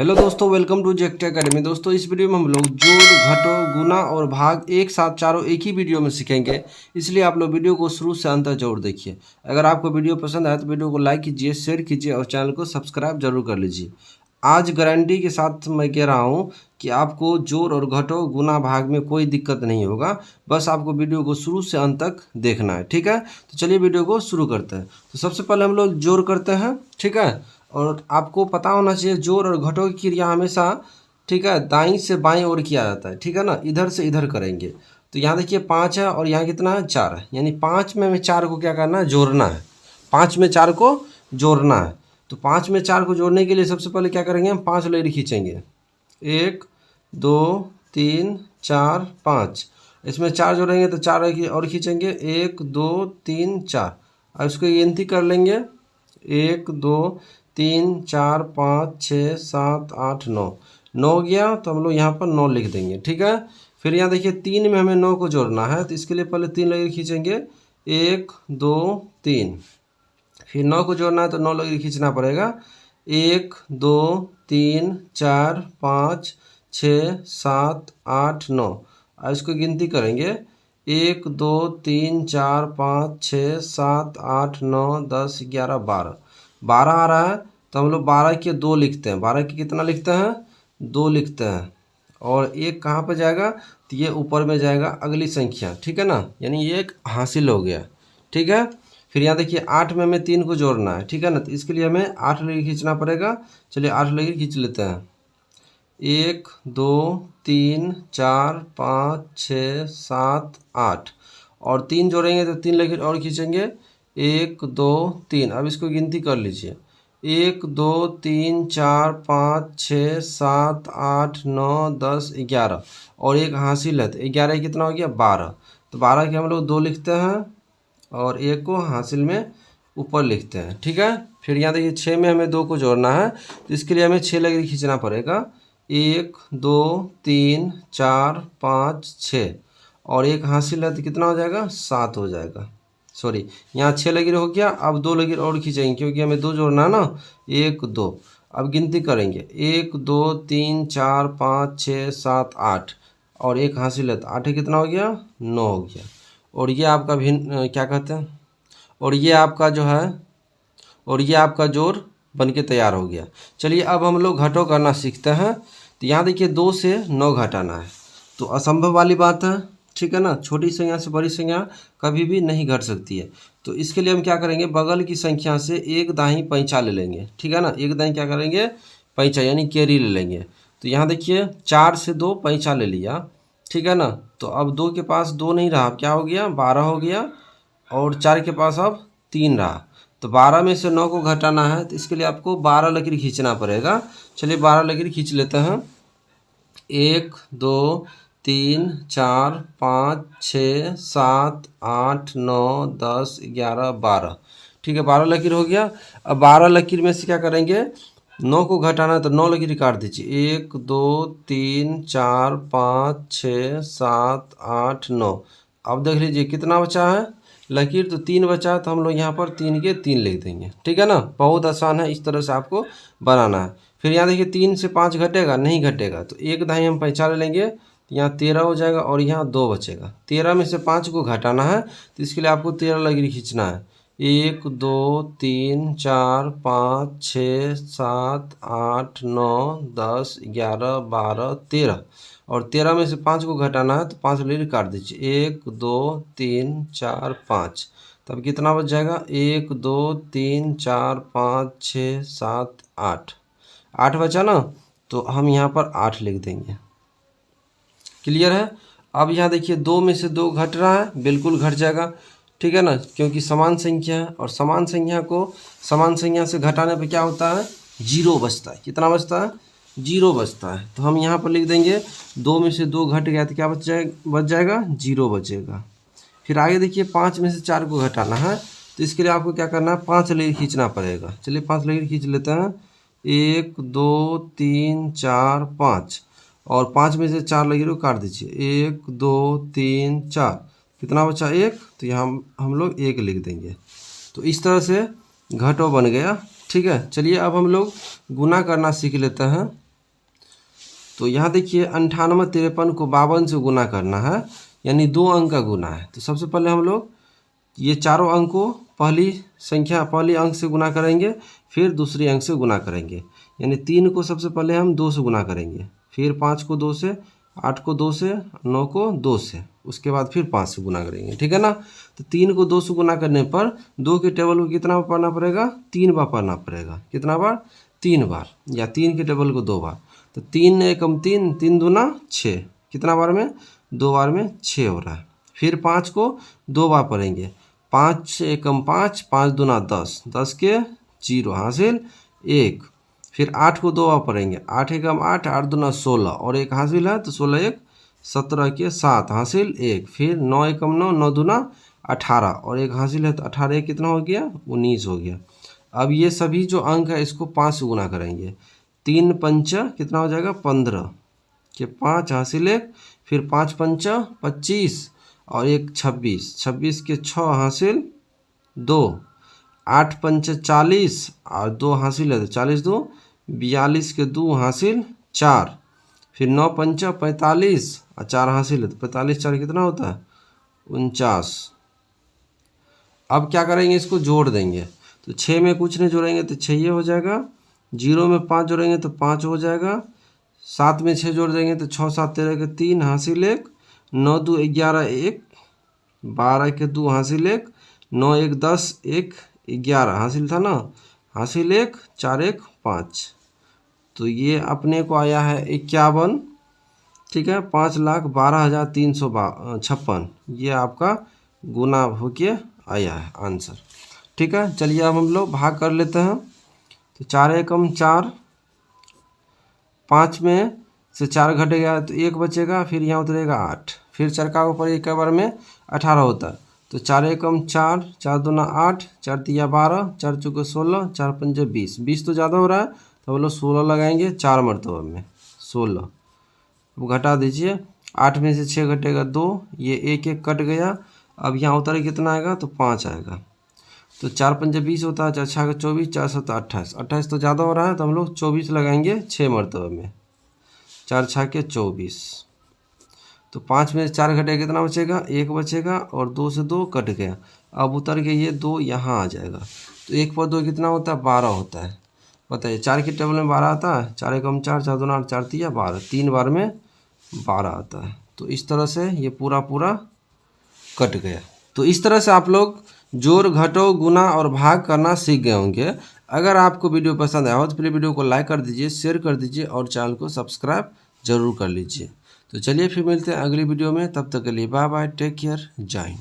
Hello दोस्तों, welcome to जेक्टे academy. दोस्तों, इस वीडियो में हम लोग जोड़, घटो, गुना और भाग एक साथ चारों एक ही वीडियो में सीखेंगे। इसलिए आप लोग वीडियो को शुरू से अंत तक जरूर देखिए। अगर आपको वीडियो पसंद आए तो वीडियो को लाइक कीजिए, शेयर कीजिए और चैनल को सब्सक्राइब जरूर कर लीजिए। आज गारंटी के साथ मैं कह रहा हूँ कि आपको जोड़ और घटो, गुना, भाग में कोई दिक्कत नहीं होगा। बस आपको वीडियो को शुरू से अंत तक देखना है, ठीक है। तो चलिए वीडियो को शुरू करते हैं। तो सबसे पहले हम लोग जोड़ करते हैं, ठीक है। और आपको पता होना चाहिए जोड़ और घटों की क्रिया हमेशा, ठीक है, दाईं से बाईं ओर किया जाता है, ठीक है ना। इधर से इधर करेंगे। तो यहाँ देखिए 5 है और यहाँ कितना है, 4 है। यानी 5 में 4 को क्या करना है, जोड़ना है। 5 में 4 को जोड़ना है। तो 5 में 4 को जोड़ने के लिए सबसे पहले क्या करेंगे, हम 5 लकीर खींचेंगे। 1 2 3 4 5। इसमें 4 जोड़ेंगे तो 4 और खींचेंगे। 1 2 3 4। अब इसको गिनती कर लेंगे। 1 2 3 4 5 6 7 8 9। 9 हो गया तो हम लोग यहाँ पर 9 लिख देंगे, ठीक है। फिर यहाँ देखिए 3 में हमें 9 को जोड़ना है, तो इसके लिए पहले 3 लकीर खींचेंगे। 1 2 3। फिर 9 को जोड़ना है तो 9 लकीर खींचना पड़ेगा। 1 2 3 4 5 6 7 8 9। अब इसको गिनती करेंगे। 1 2 3 4 5 6 7 8 9 10 11 12। 12 आ रहा है तो हम लोग 12 के 2 लिखते हैं। 12 के कितना लिखते हैं, 2 लिखते हैं। और एक कहाँ पर जाएगा, तो ये ऊपर में जाएगा अगली संख्या, ठीक है ना। यानी ये एक हासिल हो गया, ठीक है। फिर यहाँ देखिए 8 में हमें 3 को जोड़ना है, ठीक है ना। तो इसके लिए हमें 8 लकीर खींचना पड़ेगा। चलिए 8 लकीर खींच लेते हैं। 1 2 3 4 5 6 7 8। और 3 जोड़ेंगे तो 3 लकीर और खींचेंगे। 1 2 3। अब इसको गिनती कर लीजिए। 1 2 3 4 5 6 7 8 9 10 11। और एक हासिल है तो 11 कितना हो गया, 12। तो 12 के हम लोग 2 लिखते हैं और 1 को हासिल में ऊपर लिखते हैं, ठीक है। फिर यहाँ देखिए 6 में हमें 2 को जोड़ना है, तो इसके लिए हमें 6 लकीर खींचना पड़ेगा। 1 2 3 4 5 6। और एक हासिल है तो कितना हो जाएगा, 7 हो जाएगा। सॉरी, यहाँ 6 लकीर हो गया। अब 2 लकीर और खींचेंगे क्योंकि हमें 2 जोड़ना है ना। 1 2। अब गिनती करेंगे। 1 2 3 4 5 6 7 8। और एक हासिल है तो 8 कितना हो गया, 9 हो गया। और ये आपका भिन्न क्या कहते हैं, और ये आपका जो है, और ये आपका जोड़ बन के तैयार हो गया। चलिए अब हम लोग घटों करना सीखते हैं। तो यहाँ देखिए 2 से 9 घटाना है, तो असंभव वाली बात है, ठीक है ना। छोटी संख्या से बड़ी संख्या कभी भी नहीं घट सकती है। तो इसके लिए हम क्या करेंगे, बगल की संख्या से एक दाहीं पैंचा ले लेंगे, ठीक है ना। एक दाहीं क्या करेंगे, पैंचा यानी कैरी ले लेंगे। तो यहाँ देखिए 4 से 2 पैंचा ले लिया, ठीक है ना। तो अब 2 के पास 2 नहीं रहा, क्या हो गया, 12 हो गया। और 4 के पास अब 3 रहा। तो 12 में से 9 को घटाना है, तो इसके लिए आपको 12 लकीर खींचना पड़ेगा। चलिए 12 लकीर खींच लेते हैं। 1 2 3 4 5 6 7 8 9 10 11 12, ठीक है। 12 लकीर हो गया। अब 12 लकीर में से क्या करेंगे, 9 को घटाना है तो 9 लकीर काट दीजिए। 1 2 3 4 5 6 7 8 9। अब देख लीजिए कितना बचा है लकीर, तो 3 बचा है। तो हम लोग यहाँ पर 3 के 3 लिख देंगे, ठीक है ना। बहुत आसान है, इस तरह से आपको बनाना है। फिर यहाँ देखिए 3 से 5 घटेगा, नहीं घटेगा। तो एक दाहीं हम पैंचा ले लेंगे, तो यहाँ 13 हो जाएगा और यहाँ 2 बचेगा। 13 में से 5 को घटाना है, तो इसके लिए आपको 13 लकीर खींचना है। 1 2 3 4 5 6 7 8 9 10 11 12 13। और 13 में से 5 को घटाना है, तो 5 लकीर काट दीजिए। 1 2 3 4 5। तब कितना बच जाएगा, 1 2 3 4 5 6 7 8। 8 बचा ना, तो हम यहाँ पर 8 लिख देंगे। क्लियर है। अब यहाँ देखिए 2 में से 2 घट रहा है, बिल्कुल घट जाएगा, ठीक है ना, क्योंकि समान संख्या है। और समान संख्या को समान संख्या से घटाने पे क्या होता है, 0 बचता है। कितना बचता है, 0 बचता है। तो हम यहाँ पर लिख देंगे 2 में से 2 घट गया तो क्या बच जाएगा, 0 बचेगा। फिर आगे देखिए 5 में से 4 को घटाना है, तो इसके लिए आपको क्या करना है, 5 लकीर खींचना पड़ेगा। चलिए 5 लकीर खींच लेते हैं। 1 2 3 4 5। और 5 में से 4 लकीर को काट दीजिए। 1 2 3 4। कितना बचा, 1। तो यहाँ हम लोग 1 लिख देंगे। तो इस तरह से घटो बन गया, ठीक है। चलिए अब हम लोग गुना करना सीख लेते हैं। तो यहाँ देखिए 9853 को 52 से गुना करना है, यानी 2 अंक का गुना है। तो सबसे पहले हम लोग ये चारों अंक को पहली अंक से गुना करेंगे, फिर दूसरी अंक से गुना करेंगे। यानी 3 को सबसे पहले हम 2 से गुना करेंगे, फिर 5 को 2 से, 8 को 2 से, 9 को 2 से, उसके बाद फिर 5 से गुना करेंगे, ठीक है ना। तो 3 को 2 से गुना करने पर 2 के टेबल को कितना बार पढ़ना पड़ेगा? 3 बार पढ़ना पड़ेगा। कितना बार? 3 बार, या 3 के टेबल को 2 बार। तो 3 एकम 3, 3 दूना 6, कितना बार में? 2 बार में 6 हो रहा है। फिर 5 को 2 बार पढ़ेंगे, 5 एकम 5, 5 दूना 10, 10 के 0 हासिल 1। फिर 8 को 2 बार पढ़ेंगे, 8 एकम 8, 8 दूना 16 और 1 हासिल है, तो 16 1 17 के 7 हासिल 1। फिर 9 एकम 9, 9 दूना 18 और 1 हासिल है, तो 18 1 कितना हो गया? 19 हो गया। अब ये सभी जो अंक है इसको 5 से गुना करेंगे, 3 पंच कितना हो जाएगा? 15 के 5 हासिल 1। फिर 5 पंच 25 और 1 26, 26 के 6 हासिल 2। 8 पंच 40 और 2 हासिल है, तो 40 2 42 के 2 हासिल 4। फिर 9 पंच 45 और 4 हासिल है, तो 45 4 कितना होता है? 49। अब क्या करेंगे? इसको जोड़ देंगे। तो 6 में कुछ नहीं जोड़ेंगे तो 6 ये हो जाएगा, 0 में 5 जोड़ेंगे तो 5 हो जाएगा, 7 में 6 जोड़ देंगे तो 6 7 13 के 3 हासिल 1, 9 2 11 1, 12 के 2 हासिल 1, 9 1 10 1 11 हासिल था ना, हासिल 1, 4 1 5। तो ये अपने को आया है 51, ठीक है, 5,12,356। ये आपका गुना होके आया है आंसर, ठीक है। चलिए अब हम लोग भाग कर लेते हैं। तो 4 एकम 4, 5 में से 4 घट गया तो 1 बचेगा, फिर यहाँ उतरेगा 8, फिर 4 का ऊपर एक बार में 18 होता है। तो 4 एकम 4, 4 दूना 8, 4 तिया 12, 4 चौके 16, 4 पंजे 20, 20 तो ज़्यादा हो रहा है, तो हम लोग 16 लगाएंगे 4 मरतबा में 16। अब घटा दीजिए, 8 में से 6 घटेगा 2, ये 1 1 कट गया। अब यहाँ उतर कितना आएगा? तो 5 आएगा। तो 4 पंजे 20 होता है, 4 छः 24, 4 7 28, 28 तो ज़्यादा हो रहा है, तो हम लोग 24 लगाएंगे 6 मरतबा में, 4 छः 24। तो 5 में 4 घटेगा, कितना बचेगा? 1 बचेगा, और 2 से 2 कट गया। अब उतर के ये 2 यहाँ आ जाएगा, तो 1 पर 2 कितना होता है? 12 होता है। बताइए, 4 के टेबल में 12 आता है, 4 एकम 4, 4 दूना 8, 4 तिया 12, 3 बार में 12 आता है। तो इस तरह से ये पूरा कट गया। तो इस तरह से आप लोग जोड़ घटो गुना और भाग करना सीख गए होंगे। अगर आपको वीडियो पसंद आया हो तो प्लीज़ वीडियो को लाइक कर दीजिए, शेयर कर दीजिए और चैनल को सब्सक्राइब जरूर कर लीजिए। तो चलिए फिर मिलते हैं अगली वीडियो में, तब तक के लिए बाय बाय, टेक केयर, जय हिंद।